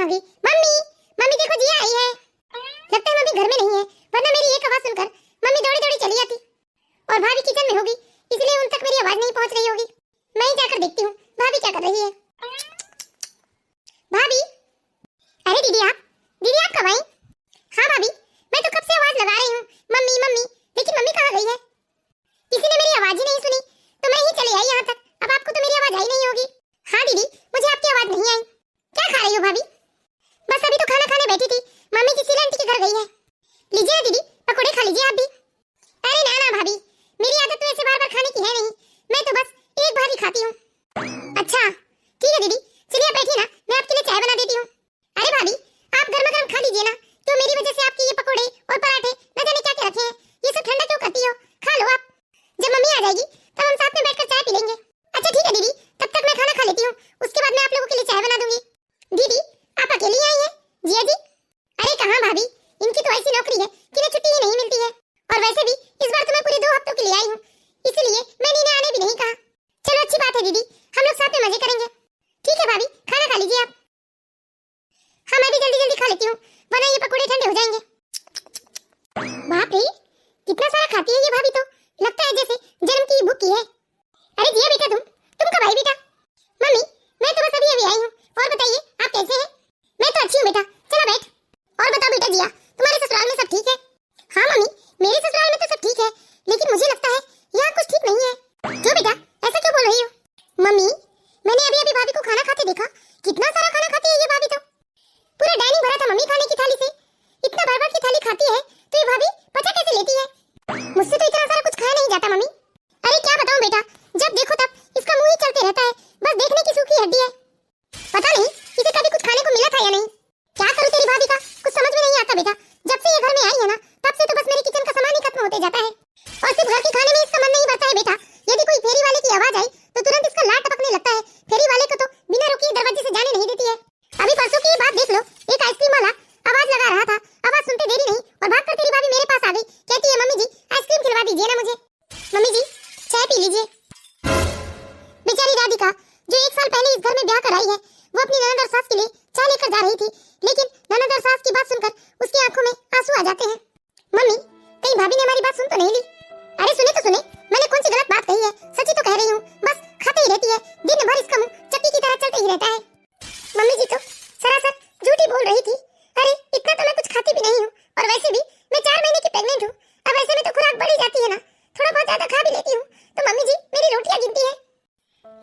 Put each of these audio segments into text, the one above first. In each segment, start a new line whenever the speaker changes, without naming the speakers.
कहाँ गई? Mummy, mummy देखो जिया आई है। लगता है मम्मी घर में नहीं है, वरना मेरी एक आवाज सुनकर मम्मी दौड़ी दौड़ी चली आती। और भाभी किचन में होगी, इसलिए उन तक मेरी आवाज नहीं पहुंच रही होगी। मैं ही जाकर देखती हूँ भाभी क्या कर रही है। भाभी, अरे दीदी आप कब आई? हाँ भाभी, मैं तो कब से आवाज लगा रही हूँ मम्मी मम्मी, लेकिन मम्मी कहाँ गई है? किसी ने मेरी आवाज ही नहीं सुनी, तो मैं ही चली आई यहाँ तक। अब आपको तो मेरी आवाज आई नहीं होगी। हाँ दीदी, मुझे आपकी आवाज नहीं आई। क्या खा रही हो भाभी? बस अभी तो खाना खाने बैठी थी, मम्मी किसी आंटी के घर गई है। लीजिए ना दीदी, पकोड़े खा लीजिए आप भी। अरे ना ना भाभी, मेरी आदत तो ऐसे बार बार खाने की है नहीं, मैं तो बस एक बार ही खाती हूँ। अच्छा ठीक है दीदी, चलिए आप बैठिए ना, मैं आपके लिए चाय बना देती हूँ। अरे भाभी, आप गर्मा गर्म खा लीजिए ना, तो मेरी वजह से आपके ये पकोड़े और पराठे न जाने क्या क्या रखे हैं, ये सब ठंडा क्यों करती हो? खा लो आप, जब मम्मी आ जाएगी तब हम साथ में बैठकर चाय पी लेंगे। अच्छा ठीक है दीदी, तब तक मैं खाना खा लेती हूँ, उसके बाद मैं आप लोगों के लिए चाय बना दूंगी। दीदी, आप अकेली आई हैं? जिया जी? अरे कहाँ भाभी, इनकी तो ऐसी नौकरी है कि इन्हें छुट्टी ही नहीं मिलती है, और वैसे भी इस बार तो मैं पूरे 2 हफ्तों के लिए आई हूँ, इसलिए मैंने इन्हें आने भी नहीं कहा। चलो अच्छी बात है दीदी, हम लोग साथ में मजे करेंगे। ठीक है भाभी, खाना खा लीजिए आप। हाँ मैं भी जल्दी जल्दी खा लेती हूँ, वरना ये पकोड़े ठंडे हो जाएंगे। बाप रे, कितना सारा खाती है ये भाभी, तो लगता है जैसे जन्म की भूख की है। अरे जिया बेटा, तुम कब आई बेटा? मम्मी, मैं तो बस अभी आई हूँ। और बताइए आप कैसे हैं? मैं तो अच्छी हूँ बेटा, चलो बैठ। और बताओ बेटा जिया, तुम्हारे ससुराल में सब ठीक है? हाँ मम्मी, मेरे ससुराल में तो सब ठीक है, लेकिन मुझे लगता है यहाँ कुछ ठीक नहीं है। क्यों बेटा, ऐसा क्यों बोल रही हो? मम्मी, मैंने अभी अभी भाभी को खाना खाते देखा, कितना सारा खाना खाती है ये भाभी, तो पूरा डाइनिंग भरा था मम्मी खाने की थाली से। इतना बार बार की थाली खाती है तो ये भाभी पचा कैसे लेती है? मुझसे तो इतना सारा कुछ खाया नहीं जाता मम्मी। अरे क्या बताऊं बेटा, जब देखो तब इसका मुंह ही चलते रहता है, बस देखने की सूखी हड्डी है। पता नहीं इसे कभी कुछ खाने को मिला था या नहीं। क्या करूं तेरी भाभी का, कुछ समझ में नहीं आता बेटा। जब से ये घर में आई है ना, तब से तो बस मेरे किचन का सामान ही खत्म होते जाता है, और सिर्फ घर के खाने में इसका मन नहीं भरता है बेटा। यदि कोई फेरी वाले की आवाज आई तो तुरंत इसका लार टपकने लगता है। फेरी वाले को तो बिना रुके दरवाजे से जाने नहीं देती है। अभी परसों की बात देख लो, एक आइसक्रीम वाला आवाज लगा रहा था, आवाज सुनते देरी नहीं और भागकर तेरी भाभी मेरे पास आ गई, कहती है मम्मी जी आइसक्रीम खिलवा दीजिए ना मुझे। मम्मी जी चाय पी लीजिए। बेचारी राधिका जो 1 साल पहले इस घर में ब्याह कर आई है, वो अपनी ननद और सास के लिए चाय लेकर जा रही थी, लेकिन ननद और सास की बात सुनकर उसकी आंखों में आंसू आ जाते हैं। मम्मी, कहीं भाभी ने हमारी बात सुन तो नहीं ली? अरे सुने तो सुने, मैंने कौन सी गलत बात कही है? सच ही तो कह रही हूँ, बस खाते ही रहती है, दिन भर इसका मुंह चक्की की तरह चलते ही रहता है। मम्मी जी तो सरासर झूठी बोल रही थी। अरे इतना तो मैं कुछ खाती भी नहीं हूँ, और वैसे भी मैं 4 महीने की प्रेग्नेंट हूँ। अब ऐसे में तो खुराक बढ़ ही जाती है ना, थोड़ा बहुत ज्यादा खा भी लेती हूँ। तो मम्मी जी मेरी रोटियां गिनती है।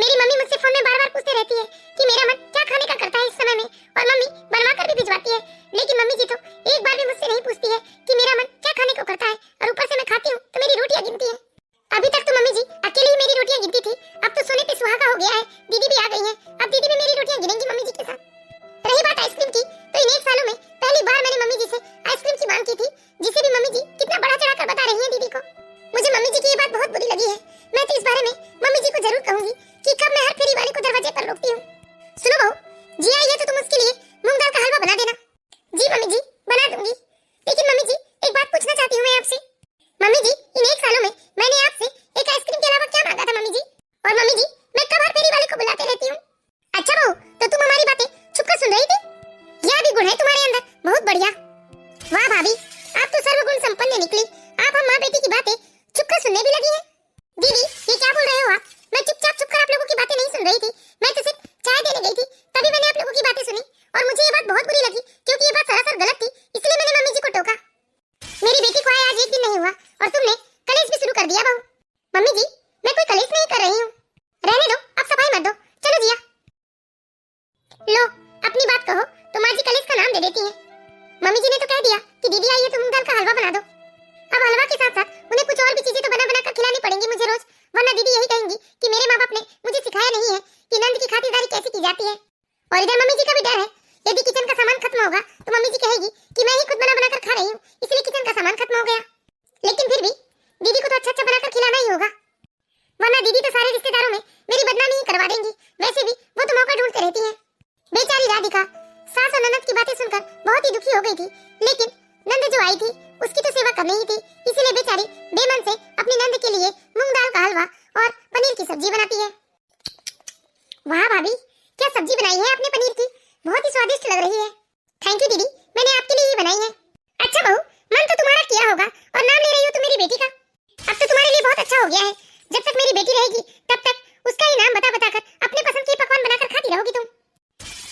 मेरी मम्मी मुझसे फोन में बार-बार पूछते रहती है कि मेरा मन क्या खाने का करता है इस समय में, और मम्मी बनवा कर भी भिजवाती है, लेकिन मम्मी जी तो एक बार भी मुझसे नहीं पूछती है कि मेरा मन क्या खाने को करता है, और ऊपर से मैं खाती हूँ तो मेरी रोटियां गिनती है। अभी तक तो मम्मी जी अकेली ही मेरी रोटियां गिनती थी, अब तो सोने पे सुहागा हो गया है, दीदी भी आ गई है, अब दीदी भी मेरी रोटियां गिनेंगी मम्मी जी के साथ। रही बात आइसक्रीम की, तो इन 1 सालों में पहली बार मैंने मम्मी जी से आइसक्रीम की मांग की थी, जिसे भी मम्मी जी कितना बढ़ा चढ़ा कर बता रही है दीदी को। मुझे मम्मी जी की ये बात बहुत बुरी लगी है। मैं तो इस बारे में मम्मी जी को जरूर कहूंगी कि कब मैं हर फेरी वाले को दरवाजे पर रोकती हूँ। सुनो बहू, जी आई है तो तुम उसके लिए मूंग दाल का हलवा बना देना। जी मम्मी जी बना दूंगी, लेकिन मम्मी जी एक बात पूछना चाहती हूँ मैं आपसे। मम्मी जी इन 1 सालों में मैंने आपसे एक आइसक्रीम के अलावा क्या मांगा था मम्मी जी? और मम्मी जी मैं कब हर फेरी वाले को बुलाते रहती हूँ? अच्छा बहू, तो तुम हमारी बातें छुपकर सुन रही थी? यह भी गुण है तुम्हारे अंदर, बहुत बढ़िया। वाह भाभी, आप तो सर्वगुण संपन्न निकली, आप हम माँ बेटी की बातें छुपकर सुनने भी लगी है। दीदी ये क्या बोल रहे हो आप? मैं चुपचाप आप लोगों की बातें नहीं सुन रही थी, मैं तो सिर्फ चाय देने गई थी, तभी मैंने आप लोगों की बातें सुनी, और मुझे ये बात बहुत बुरी लगी क्योंकि ये बात सरासर गलत थी, इसलिए मैंने मम्मी जी को टोका। मेरी बेटी को आए आज 1 दिन नहीं हुआ और तुमने कलेश भी शुरू कर दिया बहू। मम्मी जी मैं कोई कलेश नहीं कर रही हूँ, रहने दो, अब सफाई मत दो, चलो जिया। लो अपनी बात कहो तो माँ जी कलेश का नाम दे देती है। मम्मी जी ने तो कह दिया कि दीदी आई है तो मूंग दाल का हलवा बना दो। अब हलवा के साथ साथ उन्हें कुछ और भी चीजें तो बना बना कर खिलानी पड़ेंगी मुझे रोज, वरना दीदी यही कहेंगी कि मेरे माँ बाप ने मुझे सिखाया नहीं है कि नंद की खातिरदारी कैसे की जाती है। और इधर मम्मी जी का भी डर है, यदि किचन का सामान खत्म होगा तो मम्मी जी कहेगी कि मैं ही खुद बना बना कर खा रही हूँ, इसलिए किचन का सामान खत्म हो गया। लेकिन फिर भी दीदी को तो अच्छा अच्छा बनाकर खिलाना ही होगा, वरना दीदी तो सारे रिश्तेदारों में मेरी बदनामी ही करवा देंगी। वैसे भी वो तो मौका ढूंढते रहती है। बेचारी राधिका सास और ननद की बातें सुनकर बहुत ही दुखी हो गई थी, लेकिन नंद जो आई थी उसकी तो सेवा करनी ही थी, इसीलिए बेचारी बेमन से अपनी नंद के लिए मूंग दाल का हलवा और पनीर की सब्जी बनाती है। वाह भाभी, क्या सब्जी बनाई है आपने पनीर की, बहुत ही स्वादिष्ट लग रही है। थैंक यू दीदी, मैंने आपके लिए ही बनाई है। अच्छा बहू, मन तो तुम्हारा किया होगा और नाम ले रही हो तुम मेरी बेटी का। अब तो तुम्हारे लिए बहुत अच्छा हो गया है। जब तक मेरी बेटी रहेगी तब तक उसका ही नाम बता बता कर अपने पसंद के पकवान बनाकर खाती रहोगी तुम।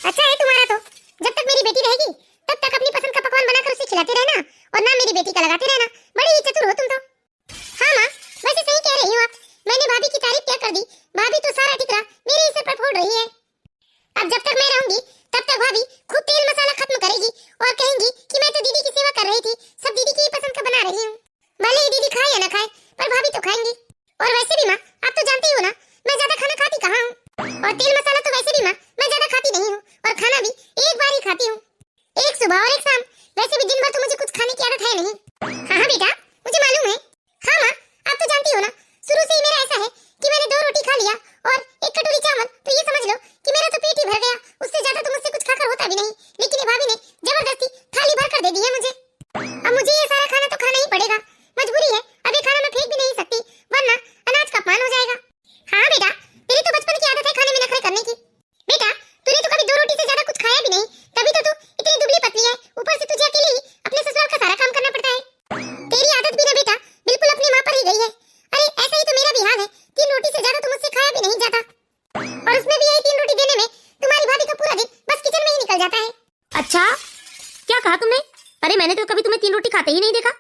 अच्छा है तुम्हारा तो, जब तक मेरी बेटी रहेगी तब तक अपनी पसंद का पकवान बनाकर उसे खिलाते रहना और नाम मेरी बेटी का लगाते रहना। बड़ी ही चतुर हो तुम तो। हाँ माँ, वैसे सही कह रही हो आप। मैंने भाभी की तारीफ क्या कर दी, भाभी तो सारा ठिकरा मेरे ही सिर पर फोड़ रही है। अब जब तक मैं रहूंगी तब तक भाभी खूब तेल मसाला खत्म करेगी और कहेंगी कि मैं तो दीदी की सेवा कर रही थी, सब दीदी की ही पसंद का बना रही हूँ। भले ही दीदी खाए या ना खाए, पर भाभी तो खाएंगी। और वैसे भी माँ, आप तो जानती हो ना मैं ज्यादा खाना खाती कहाँ हूँ। और तेल मसाला तो वैसे भी माँ मैं ज्यादा खाती नहीं हूँ, और खाना भी एक बार ही खाती हूँ, एक सुबह और एक शाम। वैसे भी दिन भर तो मुझे कुछ खाने की आदत है नहीं। हाँ हाँ बेटा, मुझे मालूम है। हाँ माँ, आप तो जानती हो ना शुरू से ही मेरा ऐसा है कि मैंने 2 रोटी खा लिया और 1 कटोरी चावल, तो ये समझ लो कि मेरा तो पेट ही भर गया। उससे ज्यादा तो मुझसे कुछ खाकर होता भी नहीं, लेकिन ये भाभी ने जबरदस्ती थाली भर कर दे दी है मुझे। अब मुझे ये सारा खाना तो खाना ही पड़ेगा, मजबूरी है। अब ये खाना मैं फेंक भी नहीं सकती, वरना अनाज का अपमान हो जाएगा। हाँ बेटा, तेरी तो बचपन की आदत है खाने में नखरे करने की। बेटा, तूने तो कभी 2 रोटी से ज्यादा कुछ खाया भी नहीं, तभी तो तू इतनी दुबली पतली है। ऊपर से तुझे अकेले ही अपने ससुराल का सारा काम करना पड़ता है। तेरी आदत भी ना बेटा बिल्कुल अपनी माँ पर ही गई है। अरे ऐसा ही तो मेरा भी हाल है, 3 रोटी से ज्यादा तो मुझसे खाया भी नहीं जाता, और उसमें भी यही 3 रोटी देने में तुम्हारी भाभी का पूरा दिन बस किचन में ही निकल जाता है।
अच्छा, क्या कहा तुमने? अरे मैंने तो कभी तुम्हें 3 रोटी खाते ही नहीं देखा।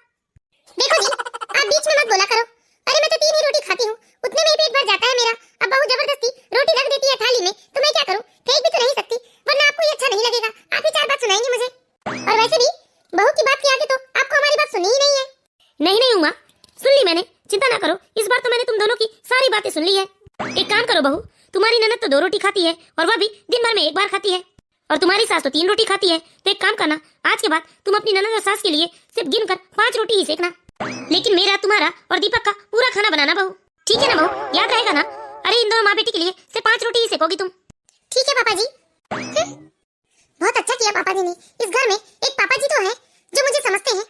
देखो जी, आप बीच में मत बोला करो। अरे मैं तो 3 ही रोटी खाती हूँ, उतने में ही पेट भर जाता है मेरा। अब बहू जबरदस्ती रोटी रख देती है थाली में, तो मैं क्या करूँ? फेंक भी तो नहीं सकती, वरना आपको ये अच्छा नहीं लगेगा। आप ही 4 बात सुनाएंगे मुझे, और वैसे भी बहू की बात के आगे तो आपको हमारी बात सुननी ही नहीं है।
नहीं नहीं उमा, सुन ली मैंने, चिंता ना करो। इस बार तो मैंने तुम दोनों की सारी बातें सुन ली है। एक काम करो बहू, तुम्हारी ननद तो 2 रोटी खाती है और वह भी दिन भर में 1 बार खाती है, और तुम्हारी सास तो 3 रोटी खाती है। तो एक काम करना, आज के बाद तुम अपनी ननद और सास के लिए सिर्फ गिनकर 5 रोटी ही सेकना, लेकिन मेरा, तुम्हारा और दीपक का पूरा खाना बनाना बहू। ठीक है ना बहू, याद रहेगा ना? अरे इन दोनों माँ बेटी के लिए सिर्फ 5 रोटी ही सेकोगी तुम।
ठीक है पापा जी। बहुत अच्छा किया पापा जी ने। इस घर में एक पापा जी तो है जो मुझे समझते हैं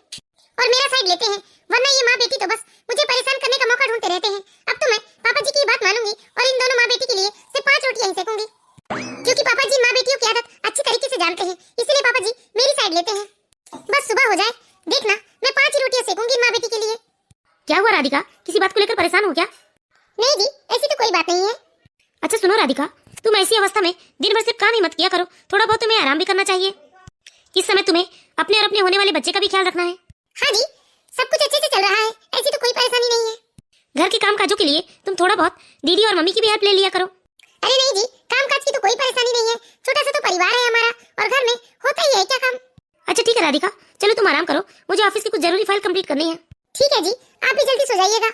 और मेरा साइड लेते हैं, वरना ये माँ बेटी तो बस मुझे परेशान करने का मौका ढूंढते रहते हैं। अब तो मैं पापा जी की बात मानूंगी और इन दोनों माँ बेटी के लिए सिर्फ 5 रोटियां ही सेकूंगी, क्योंकि पापा जी माँ बेटियों की आदत अच्छी तरीके से जानते हैं, इसलिए पापा जी मेरी साइड लेते हैं। बस सुबह हो जाए, देखना मैं 5 ही रोटियां सेकूंगी माँ बेटी के लिए।
क्या हुआ राधिका, किसी बात को लेकर परेशान हो क्या?
नहीं जी, ऐसी तो कोई बात नहीं है।
अच्छा सुनो राधिका, तुम ऐसी अवस्था में दिन भर सिर्फ काम ही मत किया करो, थोड़ा बहुत तुम्हें आराम भी करना चाहिए। इस समय तुम्हें अपने और अपने होने वाले बच्चे का भी ख्याल रखना है।
हाँ जी, सब कुछ अच्छे से चल रहा है, ऐसी तो कोई परेशानी नहीं है।
घर के काम काजों के लिए तुम थोड़ा बहुत दीदी और मम्मी की भी हेल्प ले लिया करो।
अरे नहीं जी, काम काज की तो कोई परेशानी नहीं है, छोटा सा तो परिवार है हमारा, और घर में होता ही है क्या काम।
अच्छा ठीक है राधिका, चलो तुम आराम करो, मुझे ऑफिस की कुछ जरूरी फाइल कंप्लीट करनी है।
ठीक है जी, आप भी जल्दी सो जाइएगा।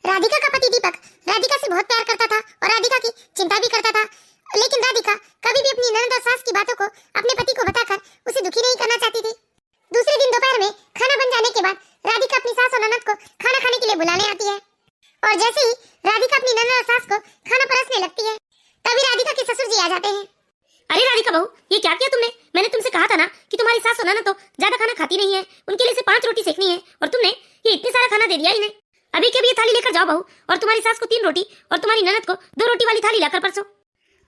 राधिका का पति दीपक राधिका से बहुत प्यार करता था और राधिका की चिंता भी करता था, लेकिन राधिका कभी भी अपनी ननद और सास की बातों को अपने पति को बताकर उसे दुखी नहीं करना चाहती थी। दूसरे दिन दोपहर में खाना बन जाने के बाद राधिका अपनी सास और ननद को खाना खाने के लिए बुलाने आती है, और जैसे ही राधिका अपनी ननद और सास को खाना परसने लगती है, तभी राधिका के ससुर जी आ जाते हैं।
अरे राधिका बहू, ये क्या किया तुमने? मैंने तुमसे कहा था ना कि तुम्हारी सास और ननद तो ज्यादा खाना खाती नहीं है, उनके लिए सिर्फ 5 रोटी सेकनी है, और तुमने ये इतनी सारा खाना दे दिया इन्हें। अभी के अभी ये थाली लेकर जाओ बहू, और तुम्हारी सास को 3 रोटी और तुम्हारी ननद को 2 रोटी वाली थाली लाकर परसो,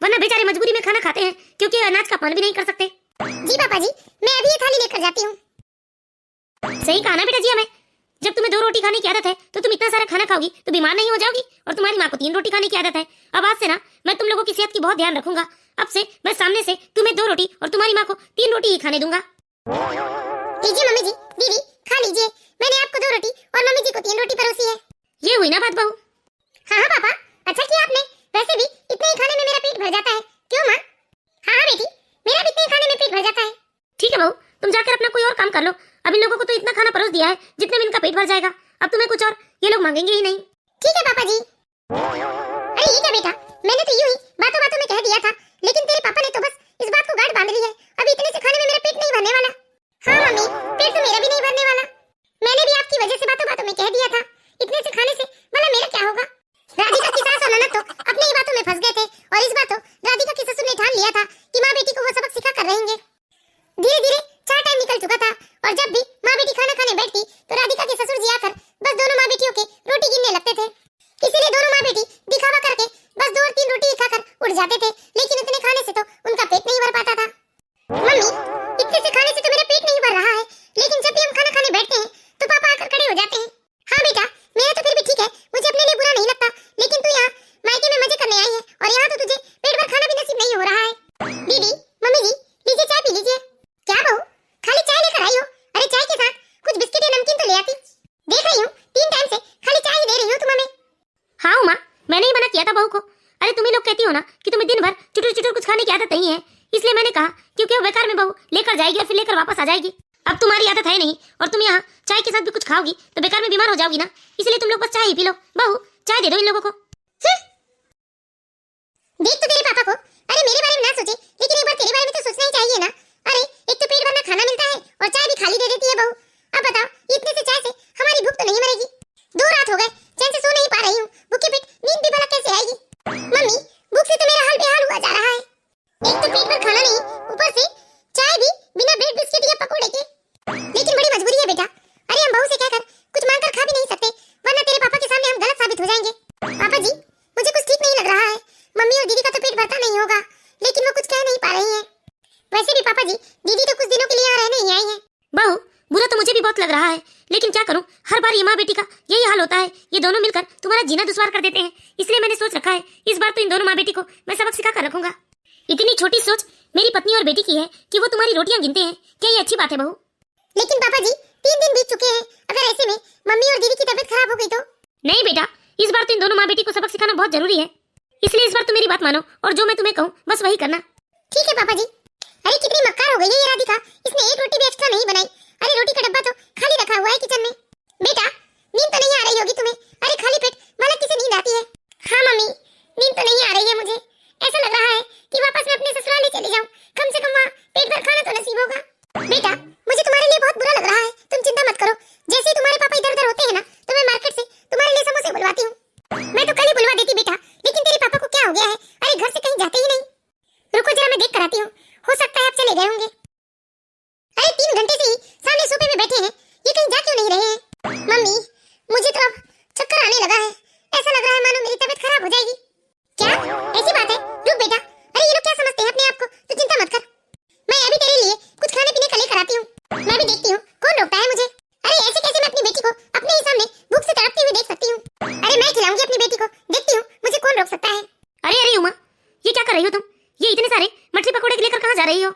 वरना बेचारे मजबूरी में खाना खाते हैं क्योंकि अनाज का अपमान भी नहीं कर सकते।
जी पापा जी, मैं अभी ये थाली लेकर जाती हूँ।
सही कहा ना बेटा जी हमें, जब तुम्हें 2 रोटी खाने की आदत है तो तुम इतना सारा खाना खाओगी तो बीमार नहीं हो जाओगी, और तुम्हारी माँ को 3 रोटी खाने की आदत है। अब आज से ना मैं तुम लोगों की सेहत की बहुत ध्यान रखूंगा। अब से मैं सामने से तुम्हें 2 रोटी और तुम्हारी माँ को 3 रोटी ही खाने दूंगा।
लीजिए मम्मी जी, दीदी खा लीजिए, मैंने आपको 2 रोटी और मम्मी जी को 3 रोटी परोसी है।
ये हुई ना बात बहू?
हाँ हाँ पापा, अच्छा किया आपने। वैसे भी इतने ही खाने में मेरा पेट भर जाता है, क्यों माँ? हाँ हाँ बेटी, मेरा भी इतने ही खाने में पेट भर जाता है।
ठीक है बहू, तुम जाकर अपना कोई और काम कर लो। अब इन लोगों को तो इतना खाना परोस दिया है जितने में इनका पेट भर जाएगा, अब तुम्हें कुछ और ये लोग मांगेंगे ही नहीं।
ठीक है पापा जी। अरे ये क्या बेटा, मैंने तो यूं ही बातों बातों में कह दिया था, लेकिन तेरे पापा ने तो बस इस बात को गांठ बांध ली है। अभी इतने से खाने में मेरा पेट नहीं भरने वाला। हाँ मम्मी, पेट तो मेरा भी नहीं भरने वाला। मैंने भी आपकी वजह से बातों बातों में कह दिया था, इतने से खाने से भला मेरा क्या होगा। राधिका की सास और ननद तो अपनी ही बातों में फंस गए थे, और इस बार तो राधिका के ससुर ने ठान लिया था कि माँ बेटी को वो सबक सिखा कर रहेंगे। धीरे धीरे 4 टाइम निकल चुका था, और जब भी माँ बेटी खाना खाने बैठती तो राधिका के ससुर जी आकर बस दोनों माँ बेटियों के रोटी गिनने लगते थे। इसीलिए दोनों माँ बेटी दिखावा करके बस 2 और 3 रोटी ही खाकर उड़ जाते थे, लेकिन इतने खाने से तो उनका पेट नहीं भर पाता था।
खाने की आदत नहीं है, इसलिए मैंने कहा क्योंकि वो बेकार में बहू लेकर जाएगी और फिर लेकर वापस आ जाएगी। अब तुम्हारी आदत है नहीं और तुम यहाँ चाय के साथ भी कुछ खाओगी तो बेकार में बीमार हो जाओगी ना, इसलिए तुम लोग बस चाय ही पी लो। बहू चाय दे दो इन लोगों को।
देख तो तेरे पापा को, अरे मेरे बारे में ना सोचे लेकिन एक बार तेरे बारे में तो सोचना ही चाहिए ना। अरे एक तो पेट भरना खाना मिलता है और चाय भी खाली दे देती है बहू। अब बताओ इतने से चाय से हमारी भूख तो नहीं मरेगी। 2 रात हो गए चैन से सो नहीं पा रही हूँ, भूखे पेट नींद भी भला कैसे आएगी। मम्मी भूख से तो मेरा हाल बेहाल हुआ जा रहा है। एक तो पेट भर खाना नहीं, ऊपर से चाय भी बिना ब्रेड बिस्किट या पकोड़े के। लेकिन बड़ी मजबूरी है बेटा, अरे हम बहू से कहकर कुछ मांगकर खा भी नहीं सकते वरना तेरे पापा के सामने हम गलत साबित हो जाएंगे। पापा जी मुझे कुछ ठीक नहीं लग रहा है, मम्मी और दीदी का तो पेट भरता नहीं होगा लेकिन वो कुछ कह नहीं पा रही हैं। वैसे भी पापा जी दीदी तो कुछ दिनों के लिए यहाँ रहने ही आई हैं।
बहू बुरा तो मुझे भी बहुत लग रहा है लेकिन क्या करूं, हर बार ये माँ बेटी का यही हाल होता है, ये दोनों मिलकर तुम्हारा जीना दुश्वार कर देते हैं। इसलिए मैंने सोच रखा है इस बार तो इन दोनों माँ बेटी को मैं सबक सिखा कर रखूंगा। इतनी छोटी सोच मेरी पत्नी और बेटी की है कि वो तुम्हारी रोटियां गिनते हैं, क्या ये अच्छी बात है बहू?
लेकिन पापा जी 3 दिन बीत चुके हैं, अगर ऐसे में मम्मी और दीदी की तबीयत खराब हो गई तो?
नहीं बेटा, इस बार तो इन दोनों माँ बेटी को सबक सिखाना बहुत जरूरी है, इसलिए इस बार तुम मेरी बात मानो और जो मैं तुम्हें कहूँ बस वही करना।
ठीक है पापा जी। अरे कितनी मक्कार हो गई है ये राधिका, इसने एक रोटी भी एक्स्ट्रा नहीं बनाई। अरे रोटी का डब्बा तो खाली रखा हुआ है किचन में। बेटा नींद तो नहीं आ रही होगी तुम्हें? अरे खाली पेट भला किसे नींद आती है? हाँ मम्मी नींद तो नहीं आ रही है मुझे, ऐसा लग रहा है कि वापस मैं अपने ससुराल ही चली जाऊं, कम से कम वहाँ पेट भर खाना तो नसीब होगा। बेटा मुझे तुम्हारे लिए बहुत बुरा लग रहा है, तुम चिंता मत करो, जैसे ही तुम्हारे पापा इधर उधर होते हैं ना तो मैं मार्केट से तुम्हारे लिए समोसे बुलवाती हूँ। मैं तो कल ही बुलवा देती बेटा, लेकिन तेरे पापा को क्या हो गया है? अरे घर से कहीं जाते ही नहीं। रुको जरा मैं देख कर आती हूँ, हो सकता है अब चले गए होंगे। अरे 3 घंटे से ही सामने सोफे पे बैठे हैं, ये कहीं जा क्यों नहीं रहे हैं? मम्मी मुझे तो अब चक्कर आने लगा है, ऐसा लग रहा है मानो मेरी तबीयत खराब हो जाएगी। क्या ऐसी बात है? रुक बेटा, अरे ये लोग क्या समझते हैं अपने आप को, तू चिंता मत कर, मैं अभी तेरे लिए कुछ खाने पीने का लेकर आती हूँ। मैं भी देखती हूँ कौन रोकता है मुझे। अरे ऐसे कैसे मैं अपनी बेटी को अपने ही सामने भूख से तड़पती हुई देख सकती हूँ? अरे मैं खिलाऊंगी अपनी बेटी को, देखती हूँ मुझे कौन रोक सकता है।
अरे अरे उमा, ये क्या कर रही हो तुम? ये इतने सारे मछली पकोड़े लेकर कहाँ जा रही हो?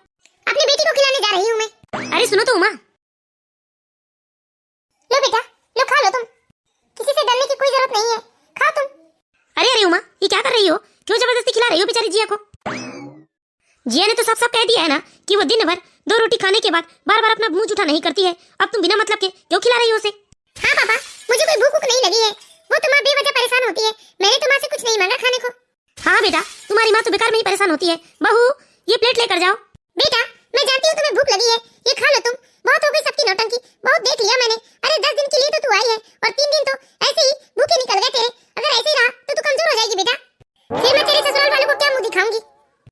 अपनी बेटी को खिलाने जा रही हूँ मैं।
अरे सुनो तो उमा।
लो बेटा लो खा लो तुम, किसी से डरने की कोई जरूरत नहीं है, खाओ तुम।
अरे अरे उमा, ये क्या कर रही हो? क्यों जबरदस्ती खिला रही हो बेचारी जिया को? जिया ने तो साफ साफ कह दिया है ना कि वो दिन भर 2 रोटी खाने के बाद बार बार अपना मुंह जूठा नहीं करती है, अब तुम बिना मतलब के क्यों खिला रही हो उसे?
हाँ पापा मुझे कोई भूख नहीं लगी है, वो तो माँ बेवजह परेशान होती है, मैंने तो माँ से कुछ नहीं मांगा खाने को।
हाँ बेटा, तुम्हारी माँ तो बेकार में ही परेशान होती है। बहू ये प्लेट लेकर जाओ।
बेटा मैं जानती हूँ तुम्हें भूख लगी है, ये खा लो तुम, बहुत हो गई सबकी नौटंकी, बहुत देख लिया मैंने। अरे 10 दिन के लिए तो तू आई है और 3 दिन तो ऐसे ही भूखे निकल गए तेरे, अगर ऐसे ही रहा तो तू कमजोर हो जाएगी बेटा, फिर मैं तेरे ससुराल वालों को क्या मुंह दिखाऊंगी।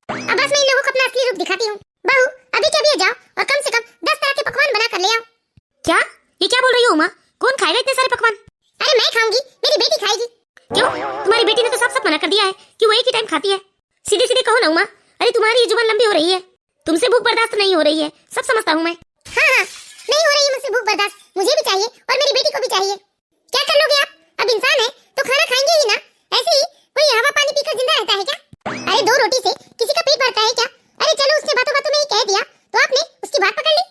अब बस मैं इन लोगों को अपना असली रूप दिखाती हूँ। बहू अभी के अभी जाओ और कम से कम 10 तरह के पकवान बना कर ले आओ।
क्या? ये क्या बोल रही हो उमा? कौन खाएगा इतने सारे पकवान?
अरे मैं खाऊंगी, मेरी बेटी खाएगी।
क्यों? तुम्हारी बेटी ने तो साफ साफ मना कर दिया है कि वो एक ही टाइम खाती है। सीधे सीधे कहो ना उमा, अरे तुम्हारी जुबान लंबी हो रही है, तुमसे भूख बर्दाश्त नहीं हो रही है, सब समझता हूँ मैं।
हाँ हाँ नहीं हो रही है मुझसे भूख बर्दाश्त, मुझे भी चाहिए और मेरी बेटी को भी चाहिए। क्या कर लोगे आप? अब इंसान है तो खाना खाएंगे ही ना, ऐसे ही कोई हवा पानी पीकर जिंदा रहता है क्या? अरे 2 रोटी से किसी का पेट भरता है क्या? अरे चलो उसने बातों बातों में ही कह दिया तो आपने उसकी बात पकड़ ली।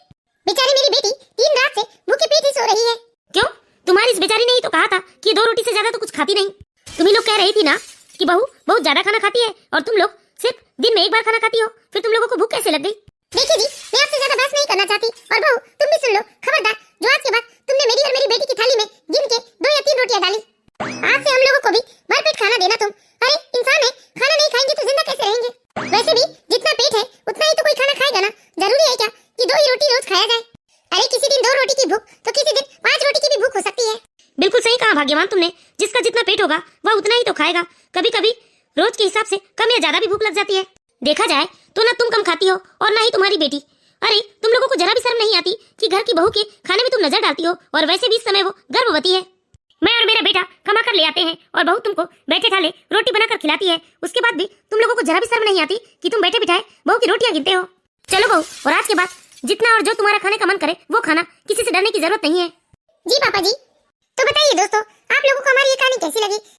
बेचारी मेरी बेटी 3 रात से भूखे पेट ही सो रही है।
क्यों? तुम्हारी इस बेचारी ने ही तो कहा था कि 2 रोटी से ज्यादा तो कुछ खाती नहीं। तुम ही लोग कह रही थी ना कि बहू बहुत ज्यादा खाना खाती है और तुम लोग सिर्फ दिन में 1 बार खाना खाती हो, फिर तुम लोगों को भूख कैसे लग गई?
देखिए जी मैं आपसे ज्यादा बहस नहीं करना चाहती, और बहू तुम भी सुन लो, खबरदार जो आज के बाद तुमने मेरी और मेरी बेटी की थाली में गिन के 2 या 3 रोटियां डाली, आज से हम लोगों को भी भरपेट खाना देना तुम। अरे इंसान है, खाना नहीं खाएंगे तो जिंदा कैसे रहेंगे? वैसे भी जितना पेट है उतना ही तो कोई खाना खाएगा ना, जरूरी है क्या कि 2 ही रोटी रोज खाया जाए? अरे किसी दिन 2 रोटी की भूख तो किसी दिन 5 रोटी की भी भूख हो सकती है।
बिल्कुल सही कहा भाग्यवान तुमने, जिसका जितना पेट होगा वह उतना ही तो खाएगा। कभी कभी रोज के हिसाब से कम या ज्यादा भी भूख लग जाती है। देखा जाए तो ना तुम कम खाती हो और ना ही तुम्हारी बेटी। अरे तुम लोगों को जरा भी शर्म नहीं आती कि घर की बहू के खाने में तुम नजर डालती हो, और वैसे भी इस समय वो गर्भवती है। मैं और मेरा बेटा कमा कर ले आते हैं और बहू तुमको बैठे ठाले रोटी बनाकर खिलाती है, उसके बाद भी तुम लोगों को जरा भी शर्म नहीं आती कि तुम बैठे बिठाए बहू की रोटियां गिनते हो। चलो बहू, और आज के बाद जितना और जो तुम्हारा खाने का मन करे वो खाना, किसी से डरने की जरूरत नहीं है।
जी पापा जी। तो बताइए दोस्तों, आप लोगों को हमारी ये कहानी कैसी लगी?